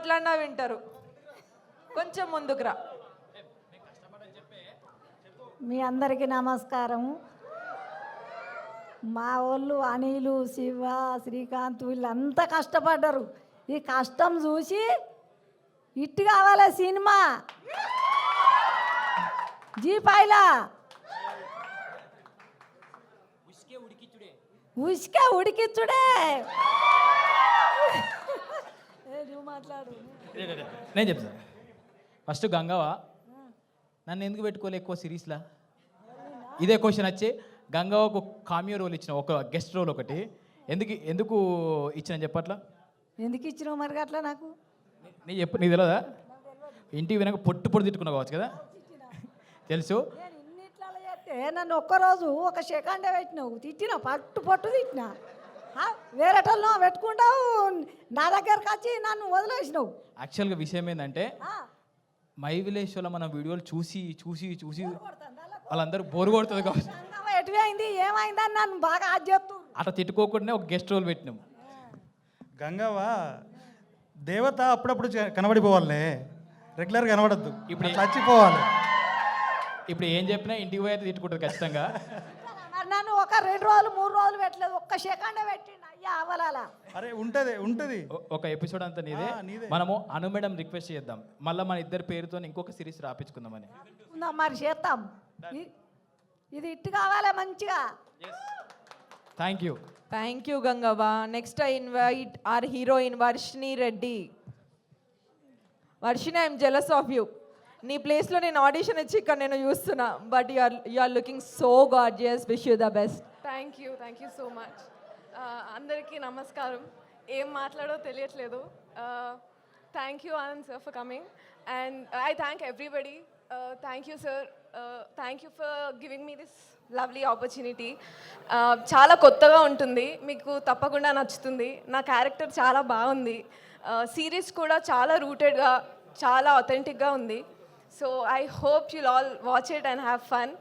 మాట్లాడినా వింటారు. కొంచెం ముందుకు రా. మీ అందరికీ నమస్కారం. మా వాళ్ళు అనిలు, శివ, శ్రీకాంత్ వీళ్ళంతా కష్టపడ్డారు. ఈ కష్టం చూసి ఇట్టు కావాలి సినిమా జీపాయిలా ఉసికే ఉడికిచ్చుడే. నువ్వు మాట్లాడు. నేను చెప్తాను. ఫస్ట్ గంగవ్వ నన్ను ఎందుకు పెట్టుకోలే ఎక్కువ సిరీస్లా? ఇదే క్వశ్చన్ వచ్చి గంగవ్వకు కామియో రోల్ ఇచ్చిన, ఒక గెస్ట్ రోల్ ఒకటి ఎందుకు ఇచ్చిన చెప్పట్లా? ఎందుకు ఇచ్చినావు మరి అట్లా? నాకు నీకు తెలియదా? ఇంటికి వినక పొట్టు తిట్టుకున్నావు కావచ్చు కదా, తెలుసు. నేను ఇన్నిట్లా చేస్తే నన్ను ఒక్కరోజు ఒక సెకండే పెట్టినావు, తిట్టినా, పట్టు తిట్టినా. వేరేటల్లో పెట్టుకుంటావు, నా దగ్గరకు వచ్చి నన్ను వదిలేసినావు. యాక్చువల్గా విషయం ఏంటంటే మై విలేజ్లో మన వీడియోలు చూసి చూసి చూసి వాళ్ళందరూ బోరు కొడుతుంది కావచ్చు. ఎటువైంది ఏమైందని నన్ను బాగా అది చెప్తూ అట్లా తిట్టుకోకుండా ఒక గెస్ట్ రోల్ పెట్టినాం. గంగవ్వ దేవత అప్పుడప్పుడు కనబడిపోవాలే, రెగ్యులర్ కనబడద్దు. ఇప్పుడు చచ్చిపోవాలి. ఇప్పుడు ఏం చెప్పినా ఇంటికి పోయి అయితే తిట్టుకుంటుంది ఖచ్చితంగా. మరి నన్ను ఒక 2 రోజులు 3 రోజులు పెట్టలేదు, ఒక్క సెకండే పెట్టిండు. అయ్యా అవలాలా. అరే ఉంటది ఒక ఎపిసోడ్ అంతా నీదే. మనము అను మేడం రిక్వెస్ట్ చేద్దాం, మళ్ళీ మన ఇద్దరి పేరుతో ఇంకొక సిరీస్ రాపించుకుందామని. మరి చేద్దాం. ఇది ఇట్టు కావాలి మంచిగా. Thank you Gangavva. Next I invite our heroine Varshini Reddy. Varshini, I'm jealous of you. నీ ప్లేస్లో నేను ఆడిషన్ ఇచ్చి ఇక్కడ నేను చూస్తున్నా, but you are looking so gorgeous. Wish you the best. Thank you so much. అందరికీ నమస్కారం. ఏం మాట్లాడో తెలియట్లేదు. Thank you Anand sir for coming and I thank everybody. Thank you sir, thank you for giving me this lovely opportunity. చాలా కొత్తగా ఉంటుంది, మీకు తప్పకుండా నచ్చుతుంది. నా క్యారెక్టర్ చాలా బాగుంది. సిరీస్ కూడా చాలా రూటెడ్గా, చాలా అథెంటిక్గా ఉంది. So I hope you'll all watch it and have fun.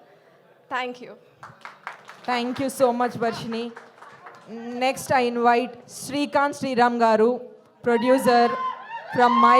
Thank you so much Varshini. Next I invite Srikanth Sriram గారు, ప్రొడ్యూసర్ ఫ్రమ్ మై